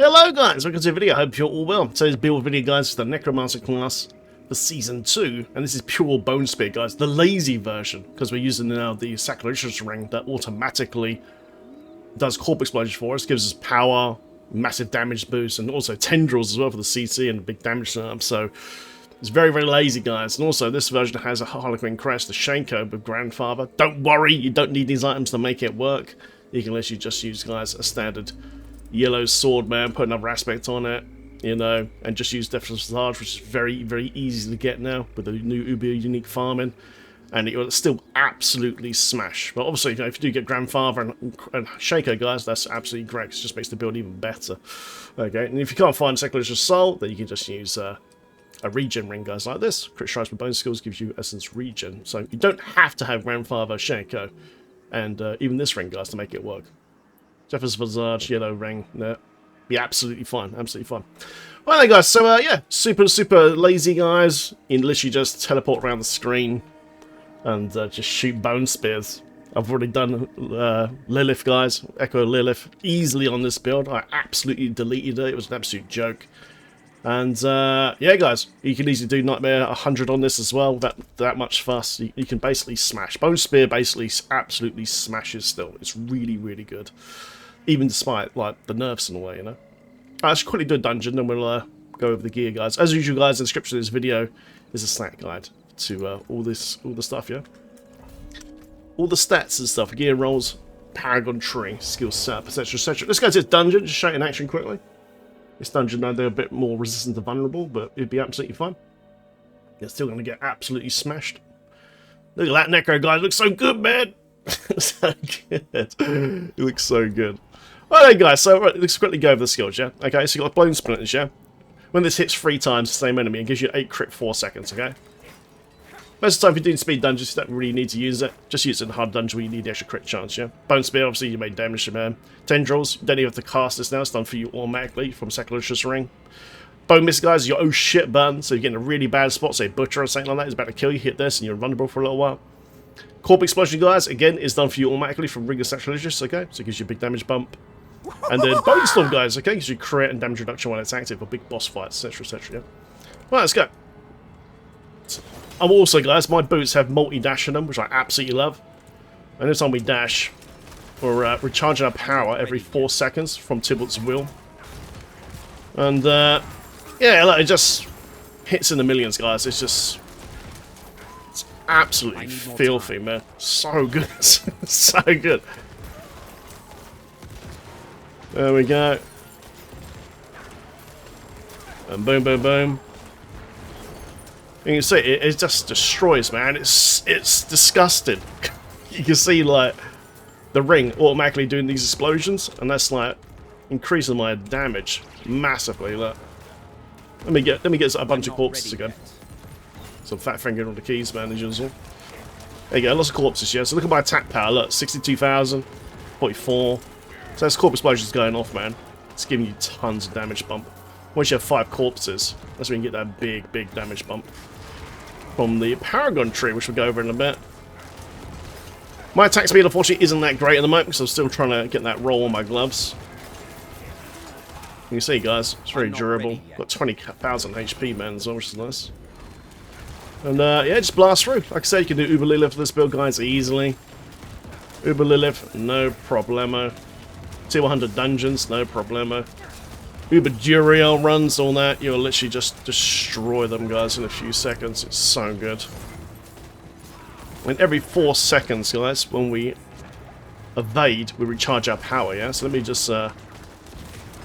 Hello guys, welcome to the video, I hope you're all well. Today's build video guys is the Necromancer class for Season 2, and this is pure Bone Spear guys, the lazy version, because we're using now the Sacrilegious ring that automatically does corp explosions for us, gives us power, massive damage boost, and also tendrils as well for the CC and the big damage nerve, so it's very, very lazy guys. And also this version has a Harlequin crest, the Shanko with Grandfather. Don't worry, you don't need these items to make it work. You can literally just use guys a standard yellow sword, man, put another aspect on it, you know, and just use Death Visage, which is very, very easy to get now with the new Uber unique farming, and it will still absolutely smash. But obviously, you know, if you do get Grandfather and Shaker, guys, that's absolutely great. It just makes the build even better. Okay, and if you can't find Sacrilegious Soul, then you can just use a regen ring, guys, like this. Crit Strikes with Bone Skills gives you Essence Regen, so you don't have to have Grandfather, Shaker, and even this ring, guys, to make it work. Jeffers Visage, yellow ring, no, be absolutely fine, absolutely fine. Well then guys, so yeah, super lazy guys. You can literally just teleport around the screen and just shoot bone spears. I've already done Lilith guys, Echo Lilith, easily on this build. I absolutely deleted it, it was an absolute joke. And yeah guys, you can easily do Nightmare 100 on this as well, that much fuss. You can basically smash. Bone Spear basically absolutely smashes still. It's really, really good. Even despite, like, the nerfs in a way, you know. I'll just quickly do a dungeon, then we'll go over the gear, guys. As usual, guys, in the description of this video is a stat guide to all the stuff, yeah? All the stats and stuff, gear rolls, Paragon tree, skill setup, etc, etc. Let's go to this dungeon, just show it in action quickly. This dungeon, now they're a bit more resistant to vulnerable, but it'd be absolutely fine. They're still going to get absolutely smashed. Look at that Necro, guy, it looks so good, man! So good. It looks so good. Alright guys, so right, let's quickly go over the skills, yeah? Okay, so you got Bone Splinters, yeah? When this hits 3 times the same enemy, it gives you 8 crit 4 seconds, okay? Most of the time if you're doing speed dungeons, you don't really need to use it. Just use it in a hard dungeon where you need the extra crit chance, yeah? Bone Spear, obviously you made damage to man. Tendrils, you don't even have to cast this now, it's done for you automatically from Sacrilegious Ring. Bone Mist, guys, your oh shit button, so you're getting a really bad spot, say Butcher or something like that, is about to kill you, hit this and you're vulnerable for a little while. Corp Explosion, guys, again, is done for you automatically from Ring of Sacrilegious, okay? So it gives you a big damage bump. And then Bone Storm, guys, okay? Gives you crit and damage reduction when it's active for big boss fights, etc, etc, yeah? Right, let's go. Also, guys, my boots have multi-dash in them, which I absolutely love. And every time we dash, we're recharging our power every 4 seconds from Tybalt's Will. And, yeah, like, it just hits in the millions, guys. It's just... it's absolutely filthy, man. So good. So good. There we go. And boom, boom, boom. You can see it just destroys, man. It's disgusting. You can see like the ring automatically doing these explosions, and that's like increasing my damage massively. Look, let me get a bunch of corpses again. Some fat finger on the keys, man, as usual. There you go, lots of corpses here. So look at my attack power. Look, 62,000, 44. So that's corpse explosions going off, man. It's giving you tons of damage bump. Once you have 5 corpses, that's when you get that big damage bump from the Paragon tree, which we'll go over in a bit. My attack speed, unfortunately, isn't that great at the moment because I'm still trying to get that roll on my gloves. You can see, guys, it's very durable. Got 20,000 HP, man, as well, which is nice. And yeah, just blast through. Like I said, you can do Uber Lilith for this build, guys, easily. Uber Lilith, no problemo. Tier 100 dungeons, no problemo. Uber Duriel runs, all that, you'll literally just destroy them, guys, in a few seconds. It's so good. And every 4 seconds, guys, when we evade, we recharge our power, yeah? So let me just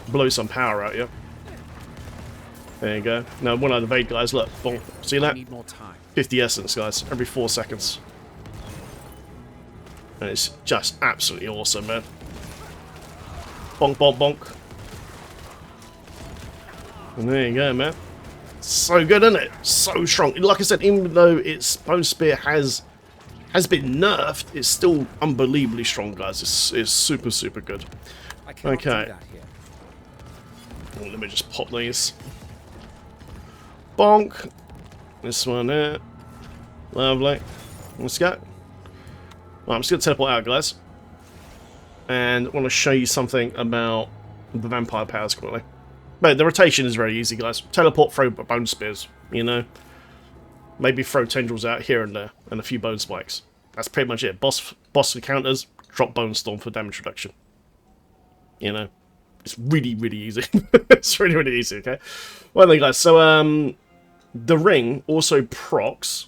blow some power out, yeah? There you go. Now, when I evade, guys, look, bonk. See that? 50 essence, guys, every 4 seconds. And it's just absolutely awesome, man. Bonk, bonk, bonk. And there you go, man. So good, isn't it? So strong. Like I said, even though its Bone Spear has been nerfed, it's still unbelievably strong, guys. It's super good. Okay. Oh, let me just pop these. Bonk. This one there. Lovely. Let's go. Well, I'm just going to teleport out, guys. And I want to show you something about with the vampire powers quickly. But the rotation is very easy, guys. Teleport, throw bone spears, you know. Maybe throw tendrils out here and there, and a few bone spikes. That's pretty much it. Boss encounters, drop bone storm for damage reduction. You know, it's really, really easy. It's really, really easy, okay? Well then, guys, so, the ring also procs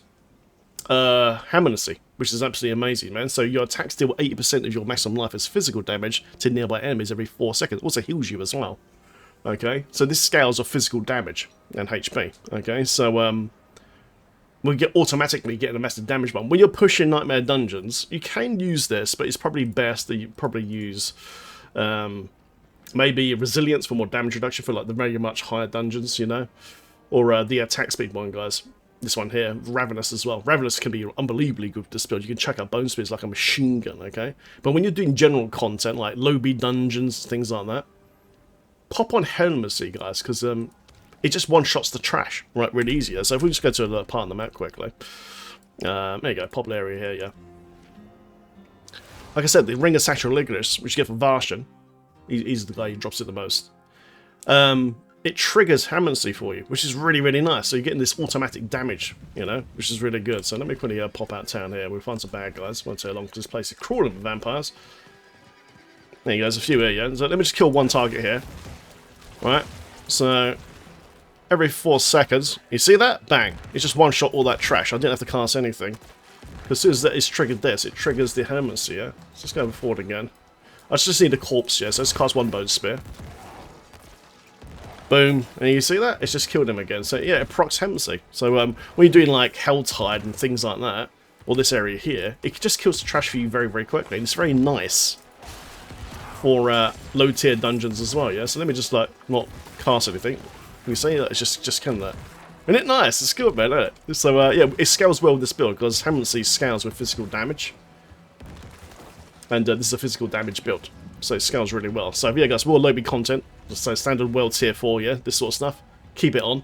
Hammernacy, which is absolutely amazing, man. So your attacks deal 80% of your maximum life as physical damage to nearby enemies every 4 seconds. Also heals you as well. Okay, so this scales of physical damage and HP. Okay, so we'll automatically get a massive damage bump. When you're pushing Nightmare Dungeons, you can use this, but it's probably best that you probably use maybe Resilience for more damage reduction for like the very much higher dungeons, you know, or the attack speed one, guys. This one here, Ravenous as well. Ravenous can be unbelievably good with this build. You can chuck out bone spears like a machine gun, okay? But when you're doing general content like lobby dungeons, things like that, pop on Helmacy, guys, because it just one-shots the trash, right, really easier. So if we just go to another part of the map quickly. There you go, popular area here, yeah. Like I said, the Ring of Sacrilegious, which you get from Varshan, he's the guy who drops it the most. It triggers Hammernacy for you, which is really, really nice. So you're getting this automatic damage, you know, which is really good. So let me quickly pop out town here. We'll find some bad guys. Won't take long because this place is crawling with vampires. There you go, there's a few here, yeah. So let me just kill one target here. Right, so every 4 seconds, you see that? Bang. It's just one-shot all that trash. I didn't have to cast anything. As soon as it's triggered this, it triggers the Hammernacy, yeah? So let's go forward again. I just need a corpse, yeah, so let's cast one bone spear. Boom, and you see that? It's just killed him again. So yeah, it procs Hammernacy. So when you're doing like Helltide and things like that, or this area here, it just kills the trash for you very, very quickly. And it's very nice for low-tier dungeons as well, yeah? So let me just like not cast anything. You see that? It's just killing that. Isn't it nice? It's good, man, isn't it? So yeah, it scales well with this build because Hammernacy scales with physical damage. And this is a physical damage build. So it scales really well. So yeah, guys, more lobby content. So standard world tier 4, yeah, this sort of stuff. Keep it on.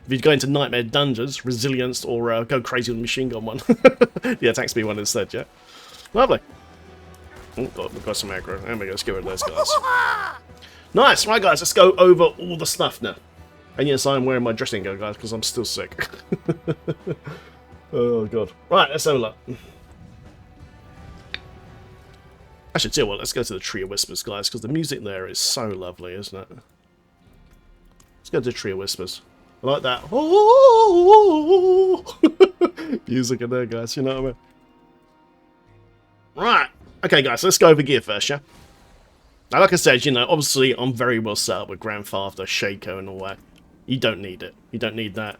If you go into Nightmare Dungeons, Resilience, or go crazy on the machine gun one. The attack speed one instead, yeah. Lovely. Oh, we've got some aggro. There we go, let's get rid of those guys. Nice, right guys, let's go over all the stuff now. And yes, I'm wearing my dressing gown, guys, because I'm still sick. Oh god. Right, let's have a look. Actually, tell you what, let's go to the Tree of Whispers, guys, because the music there is so lovely, isn't it? Let's go to the Tree of Whispers. I like that. Music in there, guys, you know what I mean? Right. Okay, guys, let's go over gear first, yeah? Now, like I said, you know, obviously, I'm very well set up with Grandfather, Shaco, and all that. You don't need it. You don't need that.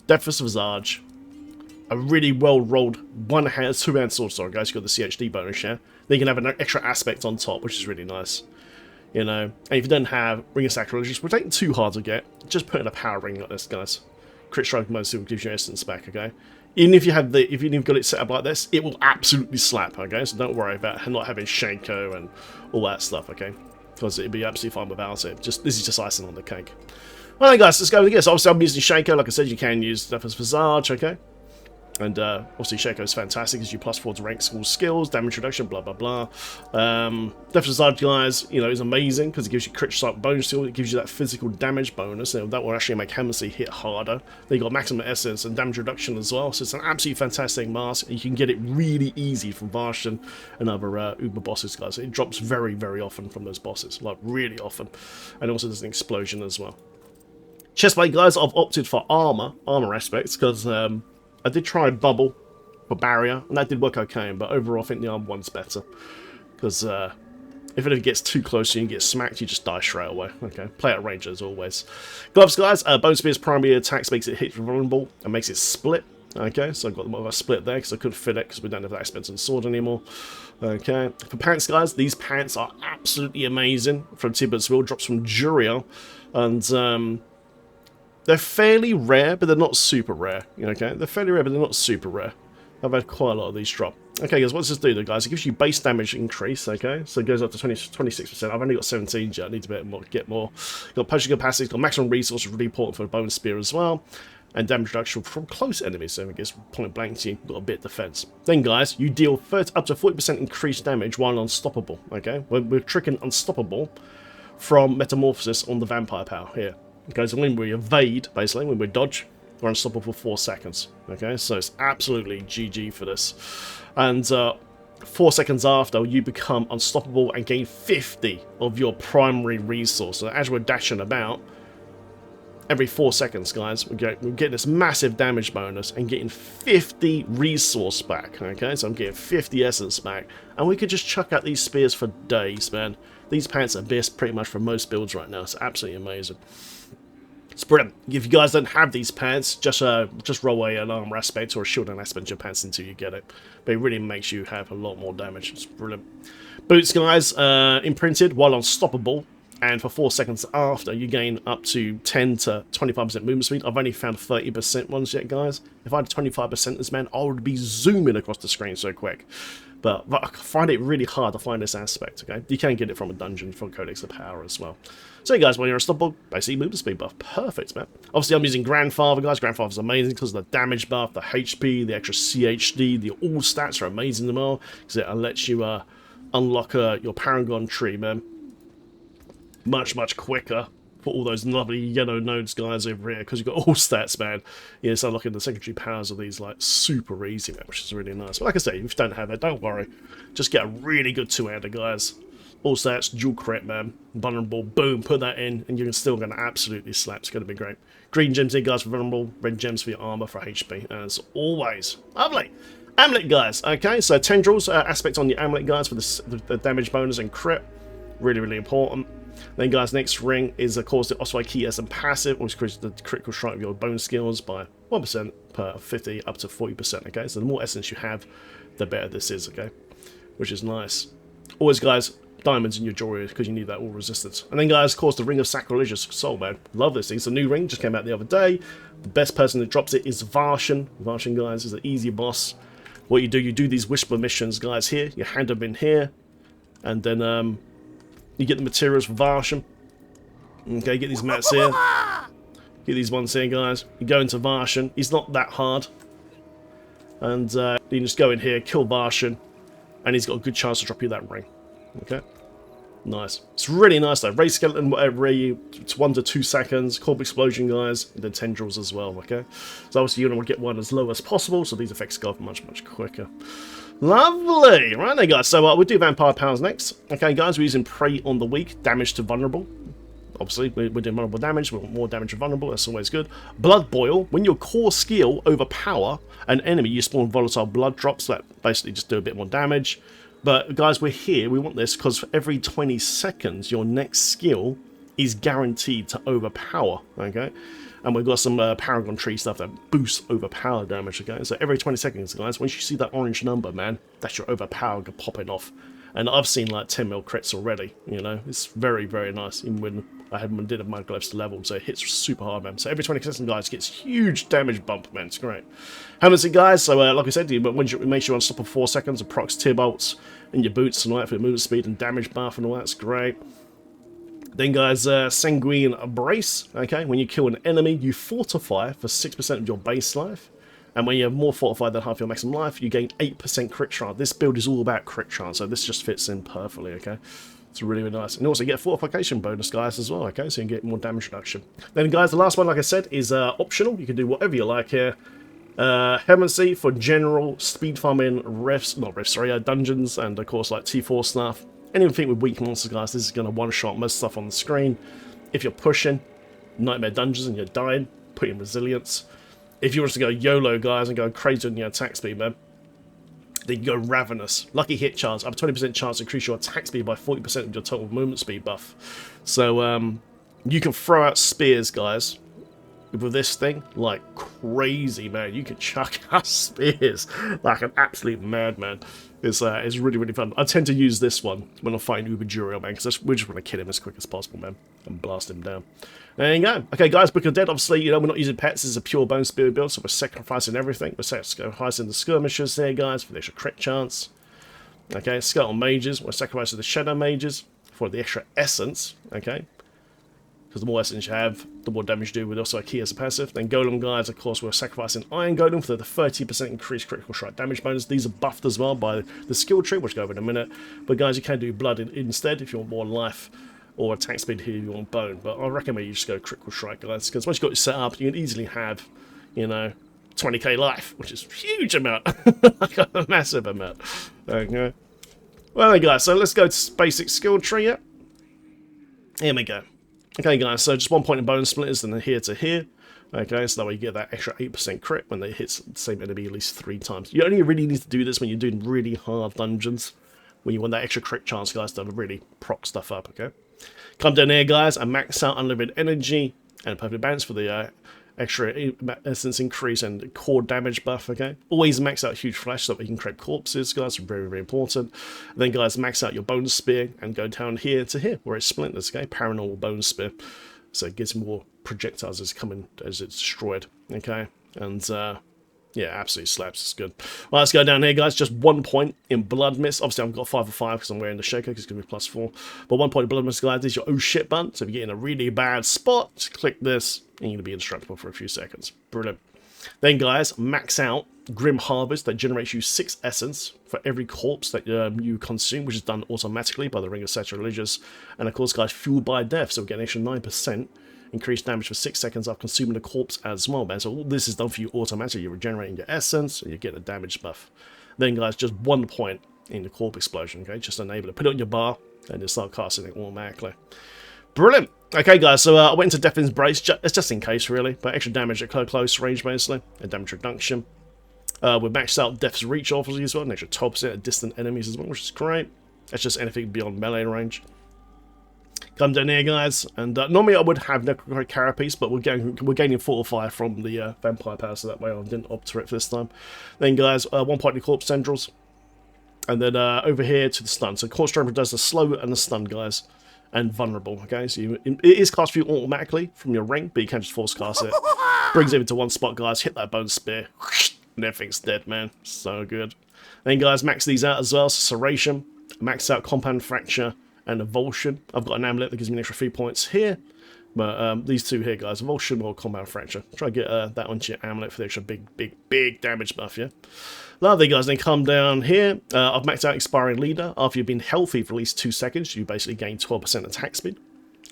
Deathless Visage. A really well-rolled one-hand, two-hand sword, sorry, guys. You've got the CHD bonus, yeah? Then you can have an extra aspect on top, which is really nice. You know, and if you don't have Ring of Sacrilegious, which ain't too hard to get, just put in a power ring like this, guys. Crit strike mostly gives you essence back, okay? Even if you have if you've got it set up like this, it will absolutely slap, okay? So don't worry about not having Shaco and all that stuff, okay? Because it'd be absolutely fine without it. This is just icing on the cake. Alright guys, let's go with this. Obviously I'm using Shaco, like I said, you can use Deathless Visage, okay? And obviously Shaco is fantastic, gives you +4 to rank school skills, damage reduction, blah blah blah. Deathless Visage, guys, you know, is amazing because it gives you crit strike bonus skill, it gives you that physical damage bonus, and that will actually make Hammernacy hit harder. Then you got maximum essence and damage reduction as well, so it's an absolutely fantastic mask, and you can get it really easy from Varshan and other Uber bosses, guys. It drops very, very often from those bosses, like really often, and also there's an explosion as well. Chestplate, guys, I've opted for armor aspects because I did try Bubble for Barrier, and that did work okay, but overall I think the arm one's better. Because if it gets too close and you get smacked, you just die straight away. Okay, play at range as always. Gloves, guys, Bone Spear's primary attacks makes it hit vulnerable and makes it split. Okay, so I've got more of a split there because I couldn't fit it because we don't have that expensive sword anymore. Okay, for pants, guys, these pants are absolutely amazing. From Tibbet's Will, drops from Juriel, and they're fairly rare, but they're not super rare. Okay, they're fairly rare, but they're not super rare. I've had quite a lot of these drop. Okay, guys, what does this do, though, guys? It gives you base damage increase. Okay, so it goes up to 26%. I've only got 17 yet. I need to get more. Got potion capacity. Got maximum resource, really important for a bone spear as well, and damage reduction from close enemies. So I guess point blank to you, got a bit of defense. Then, guys, you deal up to 40% increased damage while unstoppable. Okay, we're tricking unstoppable. from Metamorphosis on the Vampire power here. Okay, so when we evade, basically, when we dodge, we're unstoppable for 4 seconds. Okay, so it's absolutely GG for this. And 4 seconds after, you become unstoppable and gain 50 of your primary resource. So as we're dashing about, every 4 seconds, guys, we're getting this massive damage bonus and getting 50 resource back. Okay, so I'm getting 50 essence back. And we could just chuck out these spears for days, man. These pants are best pretty much for most builds right now. It's absolutely amazing. It's brilliant. If you guys don't have ththese pants, just roll away an armor aspect or a shield and aspect your pants until you get it. But it really makes you have a lot more damage. It's brilliant. Boots, guys, imprinted while unstoppable, and for 4 seconds after, you gain up to 10 to 25% movement speed. I've only found 30% ones yet, guys. If I had 25% this, man, I would be zooming across the screen so quick. But I find it really hard to find this aspect, okay? You can get it from a dungeon from Codex of Power as well. So, guys, when you're unstoppable, basically movement speed buff. Perfect, man. Obviously, I'm using Grandfather, guys. Grandfather's amazing because of the damage buff, the HP, the extra CHD, the all stats are amazing as well because it lets you unlock your Paragon tree, man. Much, much quicker. For all those lovely yellow nodes, guys, over here, because you've got all stats, man. Yeah, it's unlocking the secondary powers of these, like, super easy, man, which is really nice. But like I say, if you don't have it, don't worry. Just get a really good two-hander, guys. All stats, dual crit, man. Vulnerable, boom, put that in, and you're still going to absolutely slap. It's going to be great. Green gems here, guys, for vulnerable. Red gems for your armor for HP, as always. Lovely. Amulet, guys. Okay, so tendrils, aspect on your amulet, guys, for the damage bonus and crit. Really, really important. Then, guys, next ring is, of course, the Oswald Key as a passive, which increases the critical strike of your bone skills by 1% per 50 up to 40%, okay? So the more essence you have, the better this is, okay? Which is nice. Always, guys, diamonds in your jewelry because you need that all resistance. And then, guys, of course, the Ring of Sacrilegious Soul, man. Love this thing. It's a new ring, just came out the other day. The best person that drops it is Varshan. Varshan, guys, is an easy boss. What you do these Whisper missions, guys, here. You hand them in here. And then, you get the materials for Varshan. Okay, get these mats here. Get these ones here, guys. You go into Varshan. He's not that hard. And you can just go in here, kill Varshan, and he's got a good chance to drop you that ring. Okay? Nice. It's really nice, though. Ray Skeleton, it's 1 to 2 seconds. Corp Explosion, guys. And then Tendrils as well, okay? So obviously you want to get one as low as possible, so these effects go off much, much quicker. Lovely! Right there, guys. So we'll do Vampire Powers next. Okay, guys, we're using Prey on the Weak. Damage to Vulnerable. Obviously, we're doing vulnerable damage. We want more damage to Vulnerable. That's always good. Blood Boil. When your core skill overpower an enemy, you spawn volatile blood drops that basically just do a bit more damage. But, guys, we're here. We want this because for every 20 seconds, your next skill is guaranteed to overpower. Okay? And we've got some Paragon tree stuff that boosts overpower damage, okay? So every 20 seconds, guys, once you see that orange number, man, that's your overpower popping off. And I've seen like 10 mil crits already, you know? It's very, very nice, even when I did my Glyphs level, so it hits super hard, man. So every 20 seconds, guys, gets huge damage bump, man. It's great. Helmets, guys, so like I said, it makes you unstoppable for 4 seconds, and procs tear bolts in your boots and all that for your movement speed and damage buff and all that's great. Then, guys, Sanguine Brace. Okay, when you kill an enemy, you fortify for 6% of your base life. And when you have more fortified than half your maximum life, you gain 8% crit chance. This build is all about crit chance, so this just fits in perfectly, okay? It's really, really nice. And also, you get a fortification bonus, guys, as well, okay? So you can get more damage reduction. Then, guys, the last one, like I said, is optional. You can do whatever you like here. Hermancy for general speed farming dungeons, and, of course, like T4 stuff. Anything with weak monsters, guys, this is going to one-shot most stuff on the screen. If you're pushing Nightmare Dungeons and you're dying, put in Resilience. If you want to go YOLO, guys, and go crazy on your attack speed, man, then you go Ravenous. Lucky hit chance. Up to 20% chance to increase your attack speed by 40% of your total movement speed buff. So, you can throw out spears, guys, with this thing like crazy, man. You can chuck out spears like an absolute madman. It's really, really fun. I tend to use this one when I'm fighting Uber Juriel, man, because we just want to kill him as quick as possible, man, and blast him down. There you go. Okay, guys, Book of Dead, obviously, you know, we're not using pets. This is a pure bone spear build, so we're sacrificing everything. We're sacrificing the skirmishers there, guys, for the extra crit chance. Okay, Skeletal Mages, we're sacrificing the Shadow Mages for the extra essence, okay? Because the more essence you have, the more damage you do with also a key as a passive. Then Golem, guys, of course, we're sacrificing Iron Golem for the 30% increased critical strike damage bonus. These are buffed as well by the skill tree, which we'll go over in a minute. But guys, you can do Blood instead if you want more life or attack speed here if you want bone. But I recommend you just go critical strike, guys, because once you've got it set up, you can easily have, you know, 20k life, which is a huge amount. Like a massive amount. Okay. Well, then, guys, so let's go to basic skill tree. Yeah? Here we go. Okay, guys, so just 1 point in bone splitters and then here to here. Okay, so that way you get that extra 8% crit when they hit the same enemy at least 3 times. You only really need to do this when you're doing really hard dungeons, when you want that extra crit chance, guys, to really proc stuff up, okay? Come down here, guys, and max out unlimited energy and perfect balance for the extra essence increase and core damage buff, okay? Always max out huge flash so that we can create corpses, guys, very, very important. And then, guys, max out your bone spear and go down here to here, where it splinters, okay? Paranormal bone spear. So it gets more projectiles as it's destroyed, okay? And, yeah, absolutely slaps. It's good. Well, let's go down here, guys. Just 1 point in Blood Mist. Obviously, I've got 5 of 5 because I'm wearing the Shaker because it's going to be +4. But 1 point in Blood Mist, guys, this is your oh shit button. So if you get in a really bad spot, just click this and you're going to be indestructible for a few seconds. Brilliant. Then, guys, max out Grim Harvest. That generates you 6 essence for every corpse that you consume, which is done automatically by the Ring of Sacrilegious. And, of course, guys, Fueled by Death. So we get an extra 9%. Increased damage for 6 seconds after consuming the corpse as well, man. So all this is done for you automatically. You're regenerating your essence, and you're getting a damage buff. Then, guys, just 1 point in the corpse explosion, okay? Just enable it. Put it on your bar, and then start casting it automatically. Brilliant! Okay, guys, so I went into Death's Embrace. It's just in case, really. But extra damage at close range, basically. And damage reduction. We maxed out Death's Reach, obviously, as well. An extra 12% at distant enemies as well, which is great. That's just anything beyond melee range. Come down here, guys, and normally I would have Necromancer Carapace, but we're gaining 4 or 5 from the Vampire Power, so that way I didn't opt for it for this time. Then, guys, 1 point in the Corpse Tendrils, and then over here to the stun. So Corpse Tendril does the slow and the stun, guys, and vulnerable, okay? So it is cast for you automatically from your ring, but you can just force cast it. Brings it into one spot, guys, hit that bone spear, and everything's dead, man. So good. Then, guys, max these out as well, so Serration, max out Compound Fracture, and Avulsion. I've got an amulet that gives me an extra 3 points here. But these two here, guys, Avulsion or Compound Fracture. Try to get that onto your amulet for the extra big damage buff, yeah? Lovely, guys. Then come down here. I've maxed out Expiring Leader. After you've been healthy for at least 2 seconds, you basically gain 12% attack speed.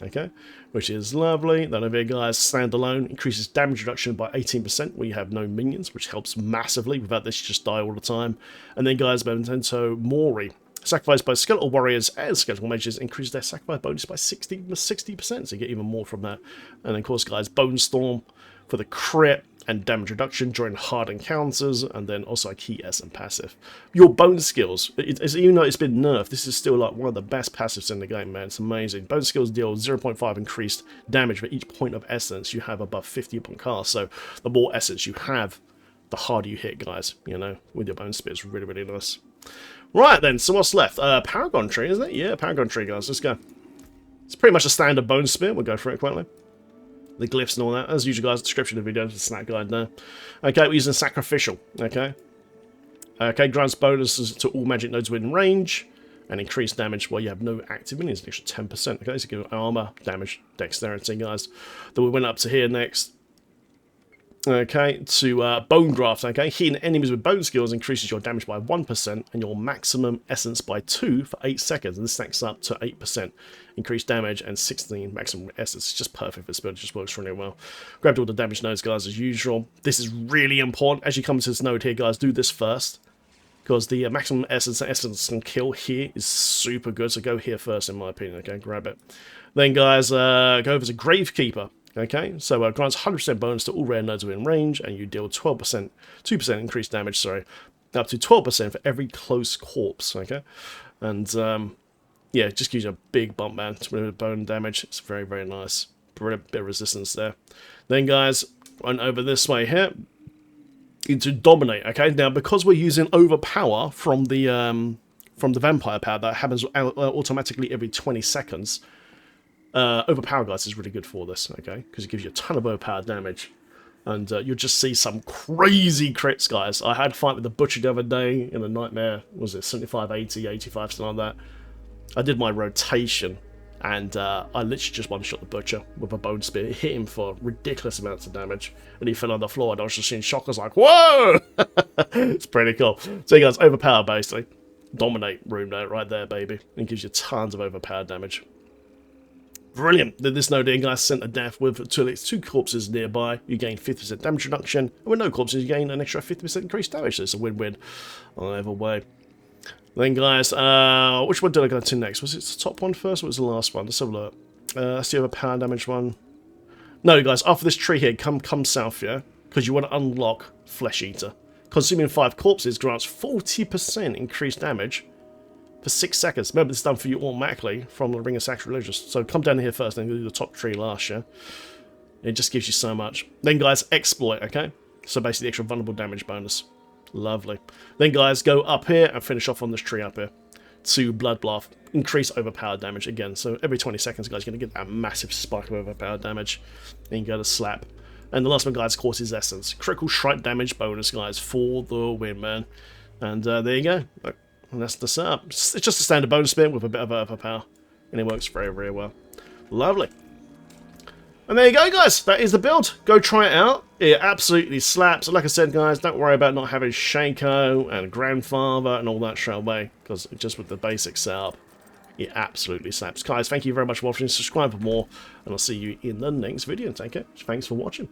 Okay? Which is lovely. Then over here, guys, Standalone increases damage reduction by 18% where you have no minions, which helps massively. Without this, you just die all the time. And then, guys, Memento Mori. Sacrificed by skeletal warriors and skeletal mages increase their sacrifice bonus by 60%, so you get even more from that. And then, of course, guys, Bone Storm for the crit and damage reduction during hard encounters, and then also a key S and passive. Your bone skills, even though it's been nerfed, this is still like one of the best passives in the game, man. It's amazing. Bone skills deal 0.5 increased damage for each point of essence you have above 50 upon cast, so the more essence you have, the harder you hit, guys, you know, with your bone spear. It's really, really nice. Right then, so what's left? Paragon tree, isn't it? Yeah, Paragon tree, guys. Let's go. It's pretty much a standard bone spear. We'll go for it quickly. The glyphs and all that. As usual, guys, description of the video, the snack guide there. Okay, we're using Sacrificial. Okay. Okay, grants bonuses to all magic nodes within range. And increased damage while you have no active minions, an extra 10%. Okay, so give armor, damage, dexterity, guys. Then we went up to here next. Okay, to Bone Graft, okay? Hitting enemies with bone skills increases your damage by 1% and your maximum essence by 2 for 8 seconds, and this stacks up to 8% increased damage and 16 maximum essence. It's just perfect for this build, it just works really well. Grabbed all the damage nodes, guys, as usual. This is really important. As you come to this node here, guys, do this first, because the maximum essence and kill here is super good, so go here first, in my opinion, okay? Grab it. Then, guys, go over to Gravekeeper. Okay, so grants 100% bonus to all rare nodes within range, and you deal 2% increased damage, sorry, up to 12% for every close corpse, okay? And, yeah, it just gives you a big bump, man, with bone damage. It's very, very nice. Brilliant bit of resistance there. Then, guys, run over this way here into Dominate, okay? Now, because we're using Overpower from the Vampire Power, that happens automatically every 20 seconds, Overpower, guys, is really good for this, okay? Because it gives you a ton of overpowered damage. And you'll just see some crazy crits, guys. I had a fight with the Butcher the other day in a Nightmare. What was it 75, 80, 85, something like that? I did my rotation, and I literally just one-shot the Butcher with a bone spear. It hit him for ridiculous amounts of damage, and he fell on the floor, and I was just in shock. I was like, whoa! It's pretty cool. So, you guys, Overpower, basically. Dominate room there, right there, baby. It gives you tons of overpowered damage. Brilliant. Then this node here, guys, sent to death with at least 2 corpses nearby. You gain 50% damage reduction. And with no corpses, you gain an extra 50% increased damage. So it's a win-win either way. Then, guys, which one did I go to next? Was it the top one first or was it the last one? Let's have a look. Let's see if a power damage one. No, guys, after this tree here, come south, yeah? Because you want to unlock Flesh Eater. Consuming 5 corpses grants 40% increased damage for 6 seconds. Remember, this is done for you automatically from the Ring of Sacrilegious. So come down here first and do the top tree last, yeah? It just gives you so much. Then, guys, Exploit, okay? So basically, extra vulnerable damage bonus. Lovely. Then, guys, go up here and finish off on this tree up here. To Blood Blast. Increase overpowered damage again. So every 20 seconds, guys, you're going to get that massive spike of overpowered damage. Then you go to Slap. And the last one, guys, of course, is Essence. Critical strike damage bonus, guys, for the win, man. And there you go. And that's the setup. It's just a standard bonus spin with a bit of overpower. And it works very, very well. Lovely. And there you go, guys. That is the build. Go try it out. It absolutely slaps. Like I said, guys, don't worry about not having Shaco and Grandfather and all that straight away. Because just with the basic setup, it absolutely slaps. Guys, thank you very much for watching. Subscribe for more. And I'll see you in the next video. Take care. Thanks for watching.